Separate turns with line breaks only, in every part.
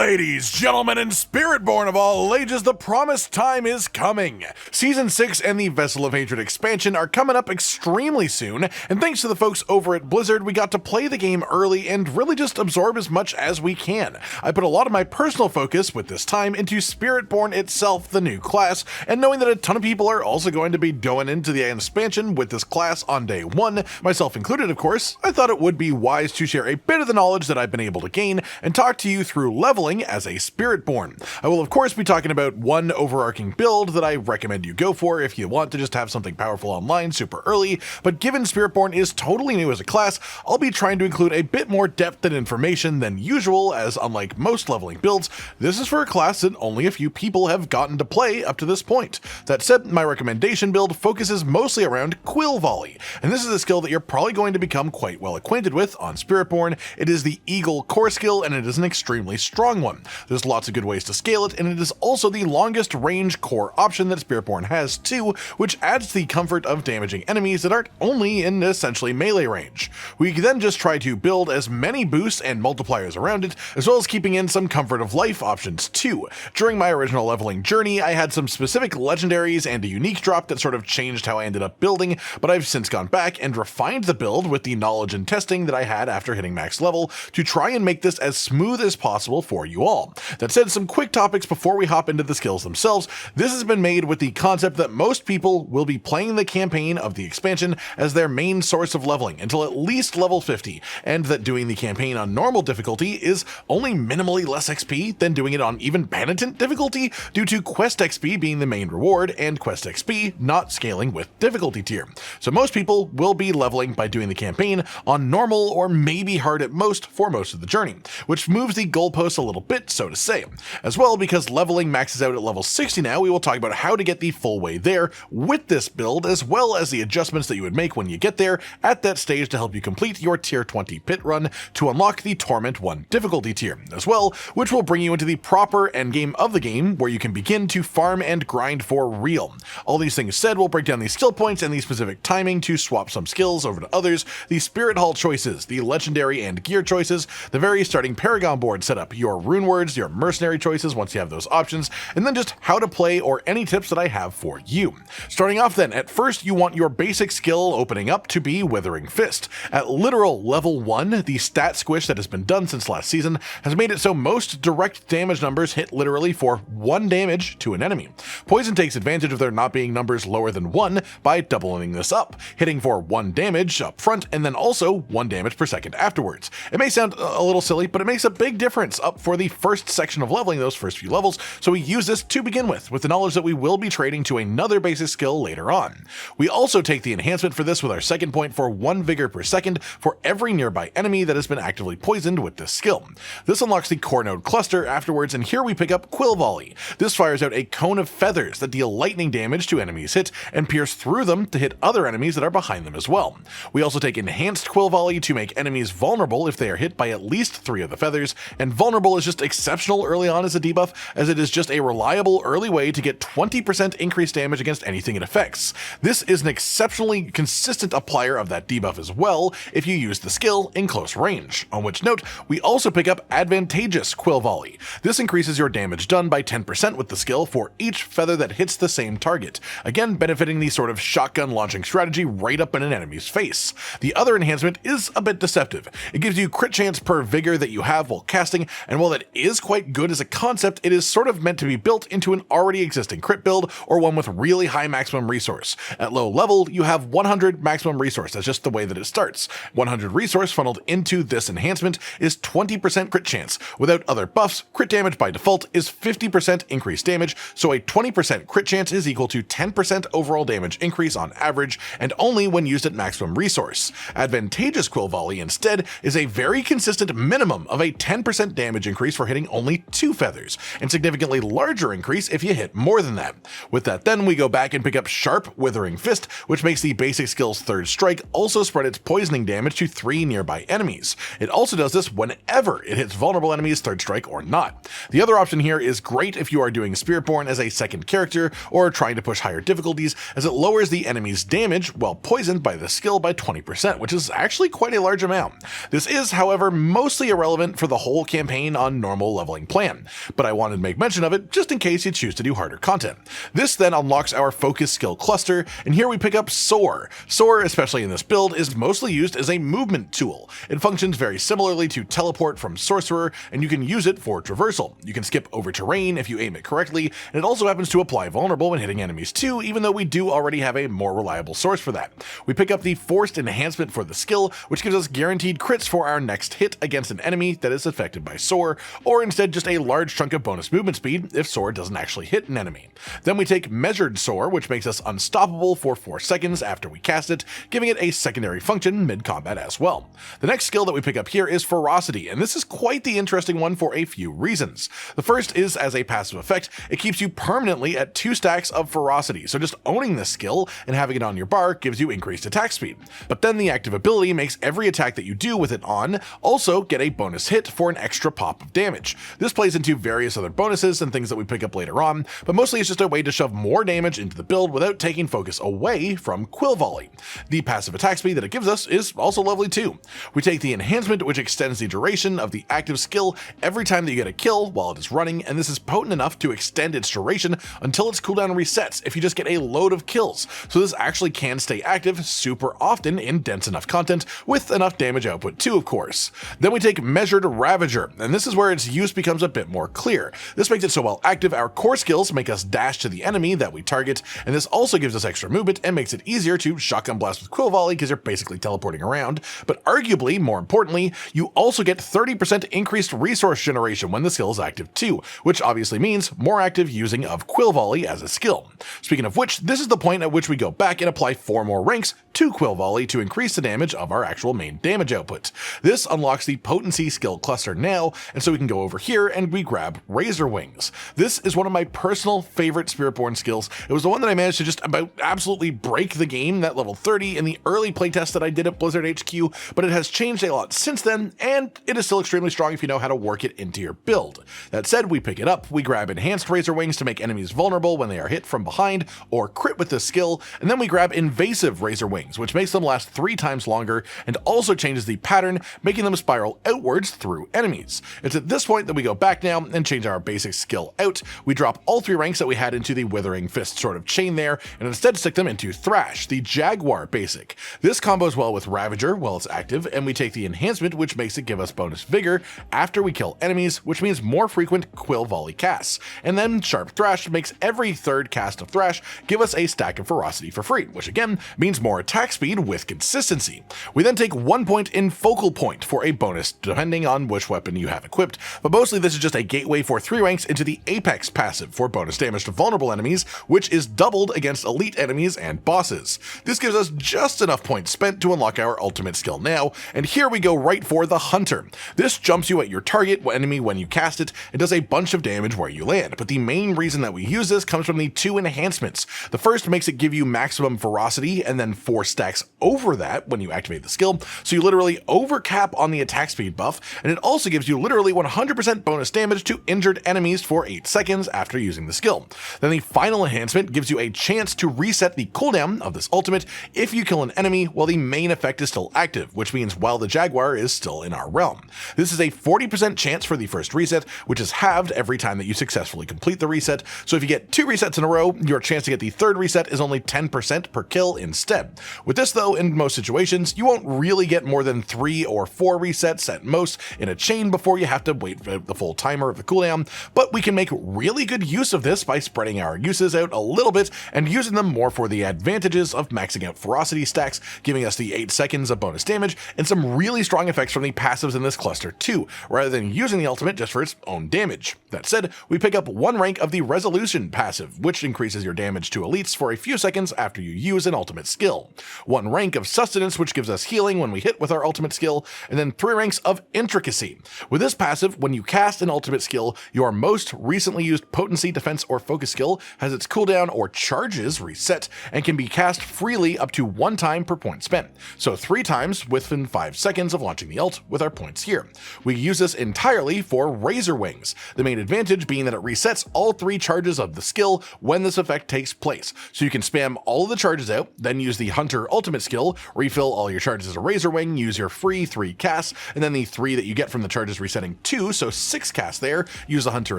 Ladies, gentlemen, and Spiritborn of all ages, the promised time is coming. Season 6 and the Vessel of Hated expansion are coming up extremely soon, and thanks to the folks over at Blizzard, we got to play the game early and really just absorb as much as we can. I put a lot of my personal focus with this time into Spiritborn itself, the new class, and knowing that a ton of people are also going to be going into the expansion with this class on day one, myself included of course, I thought it would be wise to share a bit of the knowledge that I've been able to gain and talk to you through leveling as a Spiritborn. I will of course be talking about one overarching build that I recommend you go for if you want to just have something powerful online super early, but given Spiritborn is totally new as a class, I'll be trying to include a bit more depth and information than usual, as unlike most leveling builds, this is for a class that only a few people have gotten to play up to this point. That said, my recommendation build focuses mostly around quill volley, and this is a skill that you're probably going to become quite well acquainted with on Spiritborn. It is the Eagle core skill, and it is an extremely strong one. There's lots of good ways to scale it, and it is also the longest range core option that Spiritborn has too, which adds to the comfort of damaging enemies that aren't only in essentially melee range. We can then just try to build as many boosts and multipliers around it, as well as keeping in some comfort of life options too. During my original leveling journey, I had some specific legendaries and a unique drop that sort of changed how I ended up building, but I've since gone back and refined the build with the knowledge and testing that I had after hitting max level to try and make this as smooth as possible for you all. That said, some quick topics before we hop into the skills themselves. This has been made with the concept that most people will be playing the campaign of the expansion as their main source of leveling until at least level 50, and that doing the campaign on normal difficulty is only minimally less XP than doing it on even penitent difficulty due to quest XP being the main reward and quest XP not scaling with difficulty tier. So most people will be leveling by doing the campaign on normal or maybe hard at most for most of the journey, which moves the goalposts a little bit, so to say. As well, because leveling maxes out at level 60 now, we will talk about how to get the full way there with this build, as well as the adjustments that you would make when you get there at that stage to help you complete your tier 20 pit run to unlock the Torment 1 difficulty tier, as well, which will bring you into the proper endgame of the game where you can begin to farm and grind for real. All these things said, we'll break down the skill points and the specific timing to swap some skills over to others, the spirit hall choices, the legendary and gear choices, the very starting Paragon board setup, your Runewords, your mercenary choices once you have those options, and then just how to play or any tips that I have for you. Starting off then, at first you want your basic skill opening up to be Withering Fist. At literal level 1, the stat squish that has been done since last season has made it so most direct damage numbers hit literally for 1 damage to an enemy. Poison takes advantage of there not being numbers lower than 1 by doubling this up, hitting for 1 damage up front and then also 1 damage per second afterwards. It may sound a little silly, but it makes a big difference up for the first section of leveling, those first few levels, so we use this to begin with the knowledge that we will be trading to another basic skill later on. We also take the enhancement for this with our second point for 1 vigor per second for every nearby enemy that has been actively poisoned with this skill. This unlocks the core node cluster afterwards, and here we pick up Quill Volley. This fires out a cone of feathers that deal lightning damage to enemies hit and pierce through them to hit other enemies that are behind them as well. We also take enhanced Quill Volley to make enemies vulnerable if they are hit by at least 3 of the feathers, and vulnerable is just exceptional early on as a debuff, as it is just a reliable early way to get 20% increased damage against anything it affects. This is an exceptionally consistent applier of that debuff as well if you use the skill in close range. On which note, we also pick up Advantageous Quill Volley. This increases your damage done by 10% with the skill for each feather that hits the same target, again benefiting the sort of shotgun launching strategy right up in an enemy's face. The other enhancement is a bit deceptive. It gives you crit chance per vigor that you have while casting, and while that is quite good as a concept, it is sort of meant to be built into an already existing crit build or one with really high maximum resource. At low level, you have 100 maximum resource. That's just the way that it starts. 100 resource funneled into this enhancement is 20% crit chance. Without other buffs, crit damage by default is 50% increased damage, so a 20% crit chance is equal to 10% overall damage increase on average, and only when used at maximum resource. Advantageous Quill Volley instead is a very consistent minimum of a 10% damage increase for hitting only 2 feathers, and significantly larger increase if you hit more than that. With that then, we go back and pick up Sharp Withering Fist, which makes the basic skill's third strike also spread its poisoning damage to 3 nearby enemies. It also does this whenever it hits vulnerable enemies third strike or not. The other option here is great if you are doing Spiritborn as a second character or trying to push higher difficulties, as it lowers the enemy's damage while poisoned by the skill by 20%, which is actually quite a large amount. This is, however, mostly irrelevant for the whole campaign on normal leveling plan, but I wanted to make mention of it just in case you choose to do harder content. This then unlocks our focus skill cluster, and here we pick up Soar. Soar, especially in this build, is mostly used as a movement tool. It functions very similarly to teleport from Sorcerer, and you can use it for traversal. You can skip over terrain if you aim it correctly, and it also happens to apply vulnerable when hitting enemies too, even though we do already have a more reliable source for that. We pick up the forced enhancement for the skill, which gives us guaranteed crits for our next hit against an enemy that is affected by Soar, or instead just a large chunk of bonus movement speed if Soar doesn't actually hit an enemy. Then we take Measured Soar, which makes us unstoppable for 4 seconds after we cast it, giving it a secondary function mid-combat as well. The next skill that we pick up here is Ferocity, and this is quite the interesting one for a few reasons. The first is, as a passive effect, it keeps you permanently at 2 stacks of Ferocity, so just owning this skill and having it on your bar gives you increased attack speed. But then the active ability makes every attack that you do with it on also get a bonus hit for an extra pop of damage. This plays into various other bonuses and things that we pick up later on, but mostly it's just a way to shove more damage into the build without taking focus away from Quill Volley. The passive attack speed that it gives us is also lovely too. We take the enhancement, which extends the duration of the active skill every time that you get a kill while it is running, and this is potent enough to extend its duration until its cooldown resets if you just get a load of kills. So this actually can stay active super often in dense enough content with enough damage output too, of course. Then we take Measured Ravager, and this is where its use becomes a bit more clear. This makes it so while active, our core skills make us dash to the enemy that we target, and this also gives us extra movement and makes it easier to shotgun blast with Quill Volley because you're basically teleporting around. But arguably, more importantly, you also get 30% increased resource generation when the skill is active too, which obviously means more active using of Quill Volley as a skill. Speaking of which, this is the point at which we go back and apply 4 more ranks to Quill Volley to increase the damage of our actual main damage output. This unlocks the potency skill cluster now, and so we can go over here and we grab Razor Wings. This is one of my personal favorite Spiritborn skills. It was the one that I managed to just about absolutely break the game at level 30 in the early playtest that I did at Blizzard HQ, but it has changed a lot since then, and it is still extremely strong if you know how to work it into your build. That said, we pick it up, we grab Enhanced Razor Wings to make enemies vulnerable when they are hit from behind or crit with this skill, and then we grab Invasive Razor Wings, which makes them last 3 times longer and also changes the pattern, making them spiral outwards through enemies. It's at this point that we go back now and change our basic skill out. We drop all 3 ranks that we had into the Withering Fist sort of chain there, and instead stick them into Thrash, the Jaguar basic. This combos well with Ravager while it's active, and we take the enhancement, which makes it give us bonus vigor after we kill enemies, which means more frequent Quill Volley casts. And then Sharp Thrash makes every 3rd cast of Thrash give us a stack of Ferocity for free, which again means more attack speed with consistency. We then take 1 point in Focal Point for a bonus depending on which weapon you have equipped, but mostly this is just a gateway for 3 ranks into the Apex passive for bonus damage to vulnerable enemies, which is doubled against elite enemies and bosses. This gives us just enough points spent to unlock our ultimate skill now, and here we go right for the Hunter. This jumps you at your target enemy when you cast it and does a bunch of damage where you land, but the main reason that we use this comes from the 2 enhancements. The first makes it give you maximum ferocity and then 4 stacks over that when you activate the skill, so you literally overcap on the attack speed buff, and it also gives you literally 100% bonus damage to injured enemies for 8 seconds after using the skill. Then the final enhancement gives you a chance to reset the cooldown of this ultimate if you kill an enemy while the main effect is still active, which means while the Jaguar is still in our realm. This is a 40% chance for the first reset, which is halved every time that you successfully complete the reset, so if you get 2 resets in a row, your chance to get the 3rd reset is only 10% per kill instead. With this though, in most situations, you won't really get more than 3 or 4 resets at most in a chain before you have to wait for the full timer of the cooldown, but we can make really good use of this by spreading our uses out a little bit and using them more for the advantages of maxing out ferocity stacks, giving us the 8 seconds of bonus damage, and some really strong effects from the passives in this cluster too, rather than using the ultimate just for its own damage. That said, we pick up 1 rank of the Resolution passive, which increases your damage to elites for a few seconds after you use an ultimate skill, 1 rank of Sustenance, which gives us healing when we hit with our ultimate skill, and then 3 ranks of Intricacy. With this passive, when you cast an ultimate skill, your most recently used potency, defense, or focus skill has its cooldown or charges reset and can be cast freely up to 1 time per point spent, so 3 times within 5 seconds of launching the ult with our points here. We use this entirely for Razor Wings, the main advantage being that it resets all 3 charges of the skill when this effect takes place, so you can spam all of the charges out, then use the Hunter Hunter ultimate skill, refill all your charges as a Razor Wing, use your free 3 casts, and then the 3 that you get from the charges resetting 2, so 6 casts there, use the Hunter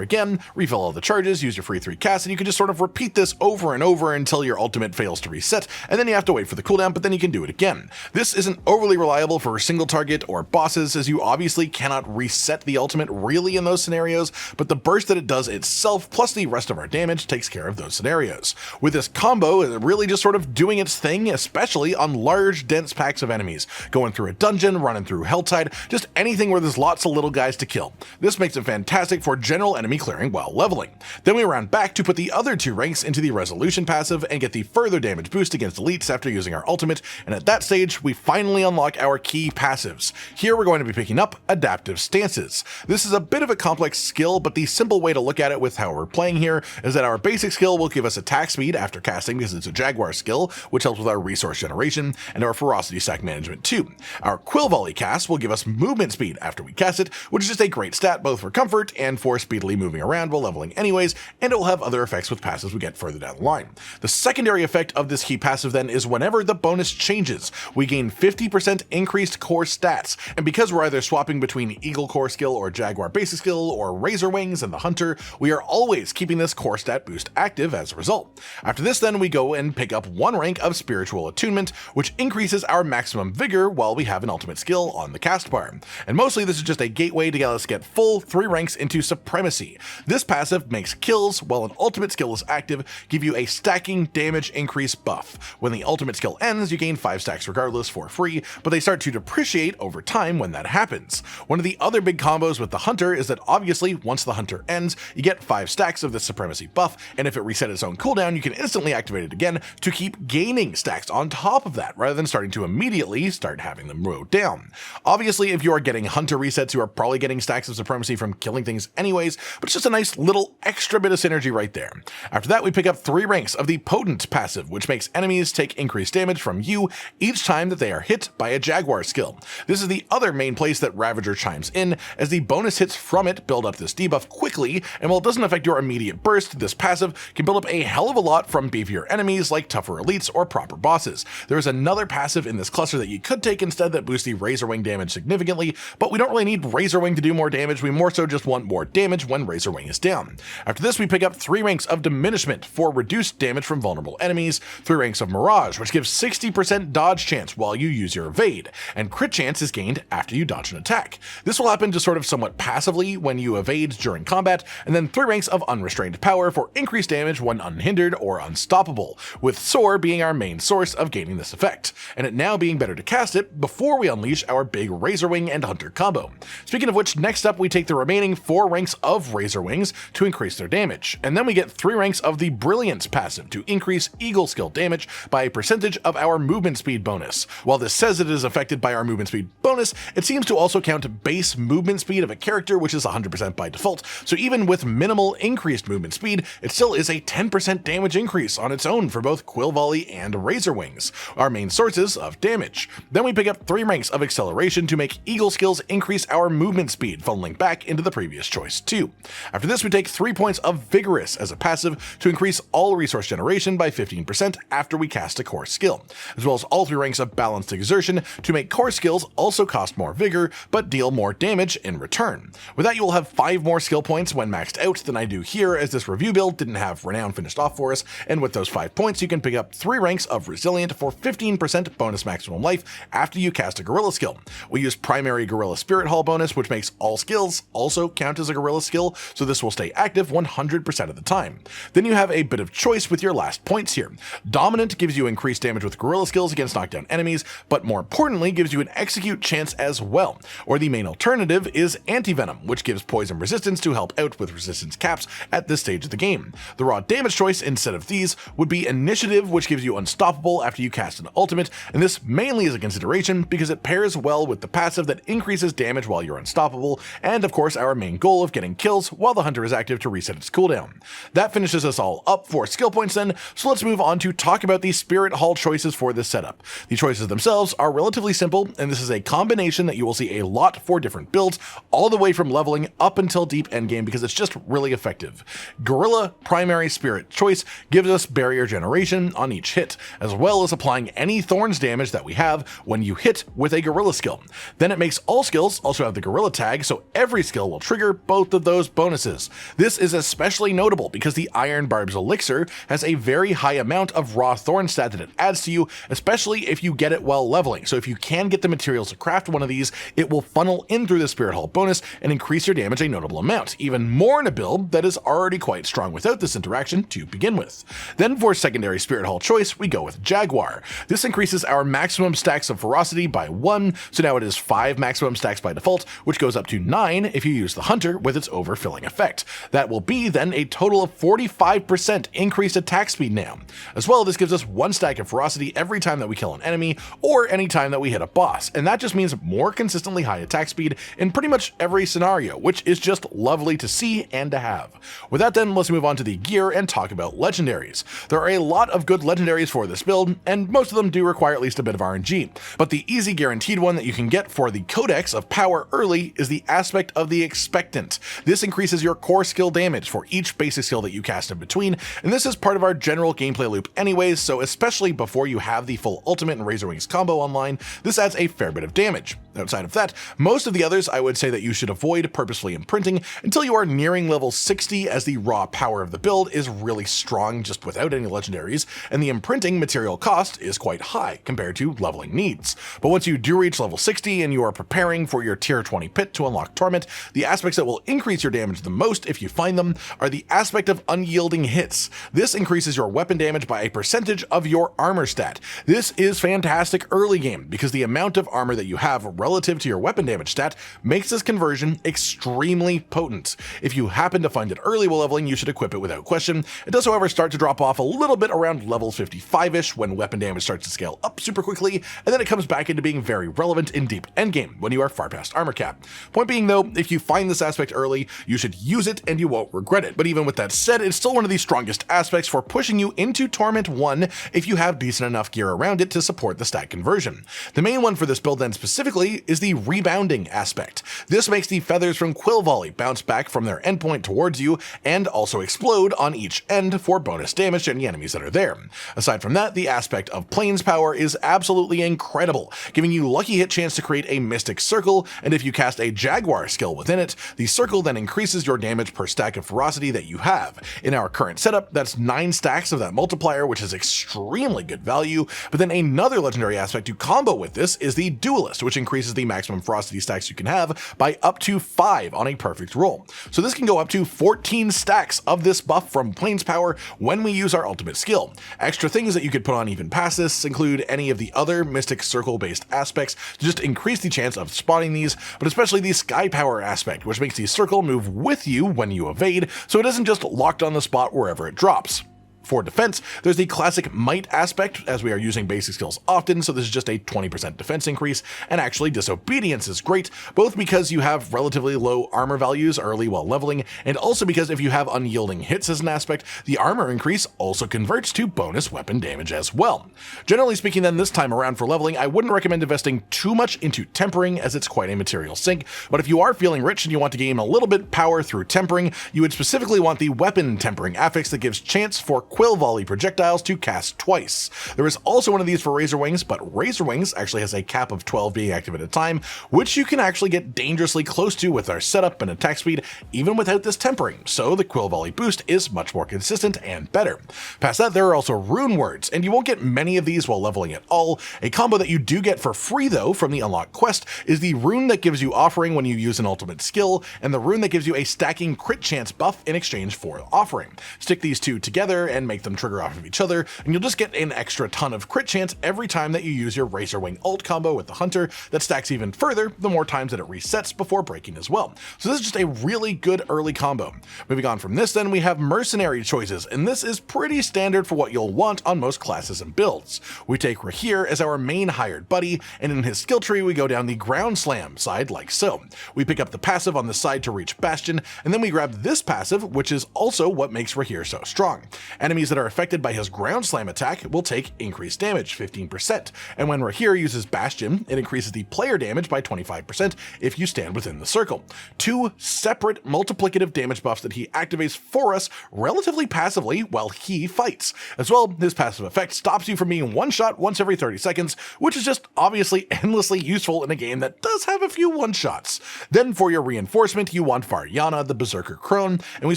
again, refill all the charges, use your free 3 casts, and you can just sort of repeat this over and over until your ultimate fails to reset, and then you have to wait for the cooldown, but then you can do it again. This isn't overly reliable for single target or bosses, as you obviously cannot reset the ultimate really in those scenarios, but the burst that it does itself, plus the rest of our damage, takes care of those scenarios. With this combo, it's really just sort of doing its thing, especially on large, dense packs of enemies, going through a dungeon, running through Helltide, just anything where there's lots of little guys to kill. This makes it fantastic for general enemy clearing while leveling. Then we round back to put the other 2 ranks into the Resolution passive and get the further damage boost against elites after using our ultimate, and at that stage, we finally unlock our key passives. Here we're going to be picking up Adaptive Stances. This is a bit of a complex skill, but the simple way to look at it with how we're playing here is that our basic skill will give us attack speed after casting because it's a Jaguar skill, which helps with our resource generation, and our ferocity stack management too. Our Quill Volley cast will give us movement speed after we cast it, which is just a great stat both for comfort and for speedily moving around while leveling anyways, and it will have other effects with passives we get further down the line. The secondary effect of this key passive then is whenever the bonus changes, we gain 50% increased core stats, and because we're either swapping between Eagle core skill or Jaguar basic skill or Razor Wings and the Hunter, we are always keeping this core stat boost active as a result. After this then we go and pick up 1 rank of Spiritual Attunement, which increases our maximum vigor while we have an ultimate skill on the cast bar. And mostly this is just a gateway to get us get full 3 ranks into Supremacy. This passive makes kills, while an ultimate skill is active, give you a stacking damage increase buff. When the ultimate skill ends, you gain 5 stacks regardless for free, but they start to depreciate over time when that happens. One of the other big combos with the Hunter is that obviously once the Hunter ends, you get 5 stacks of the Supremacy buff, and if it resets its own cooldown, you can instantly activate it again to keep gaining stacks on top of that, rather than starting to immediately start having them roll down. Obviously, if you are getting Hunter resets, you are probably getting stacks of Supremacy from killing things anyways, but it's just a nice little extra bit of synergy right there. After that, we pick up 3 ranks of the Potent passive, which makes enemies take increased damage from you each time that they are hit by a Jaguar skill. This is the other main place that Ravager chimes in, as the bonus hits from it build up this debuff quickly, and while it doesn't affect your immediate burst, this passive can build up a hell of a lot from beefier enemies like tougher elites or proper bosses. There is another passive in this cluster that you could take instead that boosts the Razor Wing damage significantly, but we don't really need Razor Wing to do more damage, we more so just want more damage when Razor Wing is down. After this, we pick up 3 ranks of Diminishment for reduced damage from vulnerable enemies, 3 ranks of Mirage, which gives 60% dodge chance while you use your evade, and crit chance is gained after you dodge an attack. This will happen just sort of somewhat passively when you evade during combat, and then 3 ranks of Unrestrained Power for increased damage when unhindered or unstoppable, with Soar being our main source of gaining this effect, and it now being better to cast it before we unleash our big Razor Wing and Hunter combo. Speaking of which, next up we take the remaining 4 ranks of Razor Wings to increase their damage, and then we get 3 ranks of the Brilliance passive to increase Eagle skill damage by a percentage of our movement speed bonus. While this says it is affected by our movement speed bonus, it seems to also count base movement speed of a character, which is 100% by default, so even with minimal increased movement speed, it still is a 10% damage increase on its own for both Quill Volley and Razor Wings, our main sources of damage. Then we pick up 3 ranks of Acceleration to make Eagle skills increase our movement speed, funneling back into the previous choice too. After this, we take 3 points of Vigorous as a passive to increase all resource generation by 15% after we cast a core skill, as well as all 3 ranks of Balanced Exertion to make core skills also cost more vigor, but deal more damage in return. With that, you will have 5 more skill points when maxed out than I do here, as this review build didn't have Renown finished off for us, and with those 5 points, you can pick up 3 ranks of Resilient for 15% bonus maximum life after you cast a Gorilla skill. We use primary Gorilla Spirit Hall bonus, which makes all skills also count as a Gorilla skill, so this will stay active 100% of the time. Then you have a bit of choice with your last points here. Dominant gives you increased damage with Gorilla skills against knockdown enemies, but more importantly gives you an execute chance as well. Or the main alternative is Anti-Venom, which gives poison resistance to help out with resistance caps at this stage of the game. The raw damage choice instead of these would be Initiative, which gives you unstoppable after you cast an ultimate, and this mainly is a consideration because it pairs well with the passive that increases damage while you're unstoppable, and of course our main goal of getting kills while the Hunter is active to reset its cooldown. That finishes us all up for skill points then, so let's move on to talk about the Spirit Hall choices for this setup. The choices themselves are relatively simple, and this is a combination that you will see a lot for different builds, all the way from leveling up until deep endgame because it's just really effective. Gorilla primary Spirit choice gives us barrier generation on each hit, as well well as applying any thorns damage that we have when you hit with a gorilla skill. Then it makes all skills also have the gorilla tag, so every skill will trigger both of those bonuses. This is especially notable because the Iron Barb's Elixir has a very high amount of raw thorn stat that it adds to you, especially if you get it while leveling. So if you can get the materials to craft one of these, it will funnel in through the Spirit Hull bonus and increase your damage a notable amount, even more in a build that is already quite strong without this interaction to begin with. Then for secondary Spirit Hull choice, we go with Jaguar. This increases our maximum stacks of ferocity by 1, so now it is 5 maximum stacks by default, which goes up to 9 if you use the Hunter with its overfilling effect. That will be then a total of 45% increased attack speed now. As well, this gives us 1 stack of ferocity every time that we kill an enemy or any time that we hit a boss, and that just means more consistently high attack speed in pretty much every scenario, which is just lovely to see and to have. With that then, let's move on to the gear and talk about legendaries. There are a lot of good legendaries for this build, and most of them do require at least a bit of RNG, but the easy guaranteed one that you can get for the Codex of Power early is the Aspect of the Expectant. This increases your core skill damage for each basic skill that you cast in between, and this is part of our general gameplay loop anyways, so especially before you have the full Ultimate and Razor Wings combo online, this adds a fair bit of damage. Outside of that, most of the others I would say that you should avoid purposefully imprinting until you are nearing level 60, as the raw power of the build is really strong just without any legendaries, and the imprinting material cost is quite high compared to leveling needs. But once you do reach level 60 and you are preparing for your tier 20 pit to unlock torment, the aspects that will increase your damage the most if you find them are the aspect of unyielding hits. This increases your weapon damage by a percentage of your armor stat. This is fantastic early game because the amount of armor that you have relative to your weapon damage stat makes this conversion extremely potent. If you happen to find it early while leveling, you should equip it without question. It does, however, start to drop off a little bit around level 55-ish when weapon damage starts to scale up super quickly, and then it comes back into being very relevant in deep endgame when you are far past armor cap. Point being though, if you find this aspect early, you should use it and you won't regret it. But even with that said, it's still one of the strongest aspects for pushing you into Torment 1 if you have decent enough gear around it to support the stat conversion. The main one for this build then specifically is the rebounding aspect. This makes the feathers from Quill Volley bounce back from their endpoint towards you and also explode on each end for bonus damage to any enemies that are there. Aside from that, the aspect of Plains Power is absolutely incredible, giving you lucky hit chance to create a Mystic Circle, and if you cast a Jaguar skill within it, the circle then increases your damage per stack of ferocity that you have. In our current setup, that's 9 stacks of that multiplier, which is extremely good value, but then another legendary aspect to combo with this is the Duelist, which increases the maximum ferocity stacks you can have by up to 5 on a perfect roll. So this can go up to 14 stacks of this buff from Plains Power when we use our ultimate skill. Extra things that you could put on even past this include any of the other Mystic Circle based aspects to just increase the chance of spotting these, but especially the Sky Power aspect, which makes the circle move with you when you evade, so it isn't just locked on the spot wherever it drops. For defense, there's the classic might aspect, as we are using basic skills often, so this is just a 20% defense increase, and actually disobedience is great, both because you have relatively low armor values early while leveling, and also because if you have unyielding hits as an aspect, the armor increase also converts to bonus weapon damage as well. Generally speaking then, this time around for leveling, I wouldn't recommend investing too much into tempering, as it's quite a material sink, but if you are feeling rich and you want to gain a little bit power through tempering, you would specifically want the weapon tempering affix that gives chance for Quill Volley projectiles to cast twice. There is also one of these for Razor Wings, but Razor Wings actually has a cap of 12 being active at a time, which you can actually get dangerously close to with our setup and attack speed, even without this tempering, so the Quill Volley boost is much more consistent and better. Past that, there are also Runewords, and you won't get many of these while leveling at all. A combo that you do get for free though from the unlock quest is the rune that gives you offering when you use an ultimate skill, and the rune that gives you a stacking crit chance buff in exchange for offering. Stick these two together and make them trigger off of each other, and you'll just get an extra ton of crit chance every time that you use your Razor Wing ult combo with the Hunter that stacks even further the more times that it resets before breaking as well. So this is just a really good early combo. Moving on from this then, we have Mercenary choices, and this is pretty standard for what you'll want on most classes and builds. We take Rahir as our main hired buddy, and in his skill tree we go down the Ground Slam side like so. We pick up the passive on the side to reach Bastion, and then we grab this passive, which is also what makes Rahir so strong. And Enemies that are affected by his ground slam attack will take increased damage, 15%. And when Rahir uses Bastion, it increases the player damage by 25% if you stand within the circle. 2 separate multiplicative damage buffs that he activates for us relatively passively while he fights. As well, his passive effect stops you from being one-shot once every 30 seconds, which is just obviously endlessly useful in a game that does have a few one-shots. Then for your reinforcement, you want Varyana, the Berserker Crone, and we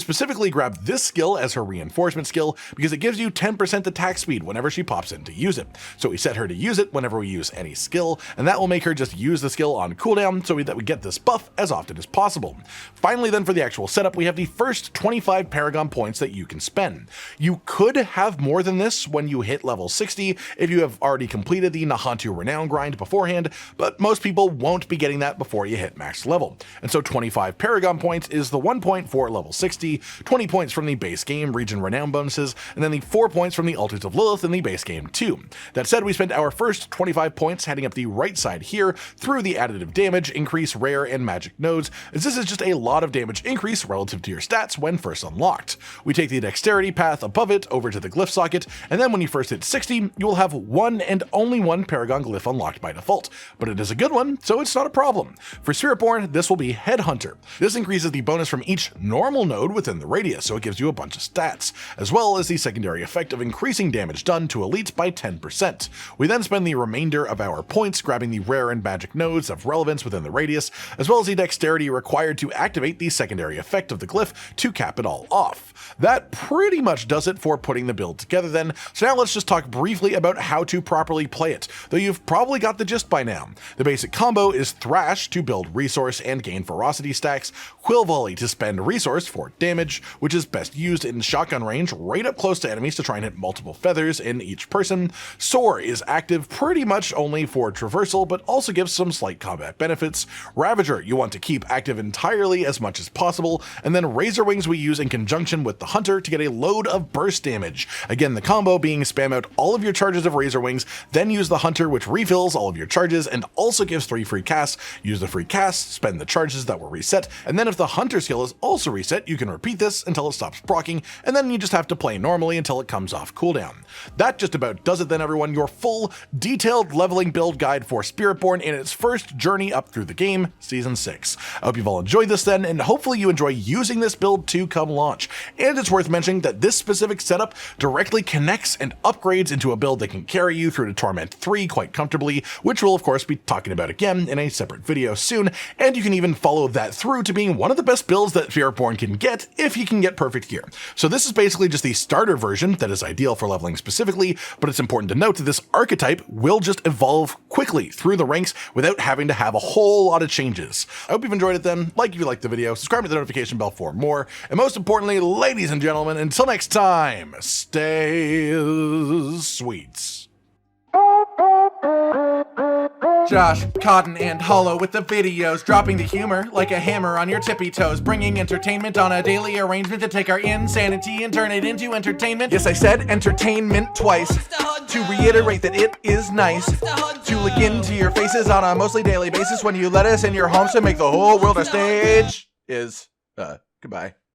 specifically grabbed this skill as her reinforcement skill because it gives you 10% attack speed whenever she pops in to use it. So we set her to use it whenever we use any skill, and that will make her just use the skill on cooldown so that we get this buff as often as possible. Finally then, for the actual setup, we have the first 25 Paragon points that you can spend. You could have more than this when you hit level 60 if you have already completed the Nahantu Renown grind beforehand, but most people won't be getting that before you hit max level. And so 25 Paragon points is the 1 point for level 60, 20 points from the base game region renown bonuses, and then the 4 points from the Altars of Lilith in the base game too. That said, we spent our first 25 points heading up the right side here through the additive damage, increase, rare, and magic nodes, as this is just a lot of damage increase relative to your stats when first unlocked. We take the dexterity path above it over to the glyph socket, and then when you first hit 60, you will have one and only one Paragon glyph unlocked by default, but it is a good one, so it's not a problem. For Spiritborn, this will be Headhunter. This increases the bonus from each normal node within the radius, so it gives you a bunch of stats, as well as the secondary effect of increasing damage done to elites by 10%. We then spend the remainder of our points grabbing the rare and magic nodes of relevance within the radius, as well as the dexterity required to activate the secondary effect of the glyph to cap it all off. That pretty much does it for putting the build together then, so now let's just talk briefly about how to properly play it, though you've probably got the gist by now. The basic combo is Thrash to build resource and gain ferocity stacks, Quill Volley to spend resource for damage, which is best used in shotgun range right up close to enemies to try and hit multiple feathers in each person. Soar is active pretty much only for traversal, but also gives some slight combat benefits. Ravager you want to keep active entirely as much as possible, and then Razor Wings we use in conjunction with the Hunter to get a load of burst damage. Again, the combo being spam out all of your charges of Razor Wings, then use the Hunter which refills all of your charges and also gives 3 free casts. Use the free casts, spend the charges that were reset, and then if the Hunter skill is also reset, you can repeat this until it stops proccing, and then you just have to play normally until it comes off cooldown. That just about does it then, everyone. Your full, detailed leveling build guide for Spiritborn in its first journey up through the game, Season 6. I hope you've all enjoyed this then, and hopefully you enjoy using this build to come launch. And it's worth mentioning that this specific setup directly connects and upgrades into a build that can carry you through to Torment 3 quite comfortably, which we'll of course be talking about again in a separate video soon, and you can even follow that through to being one of the best builds that Spiritborn can get if he can get perfect gear. So this is basically just the starter version that is ideal for leveling specifically, but it's important to note that this archetype will just evolve quickly through the ranks without having to have a whole lot of changes. I hope you've enjoyed it then. Like if you liked the video, subscribe to the notification bell for more, and most importantly, ladies and gentlemen, until next time, stay sweet.
Josh, Cotton, and Hollow with the videos, dropping the humor like a hammer on your tippy toes, bringing entertainment on a daily arrangement to take our insanity and turn it into entertainment. Yes, I said entertainment twice, to reiterate that it is nice to look into your faces on a mostly daily basis when you let us in your homes to make the whole world our stage. Goodbye.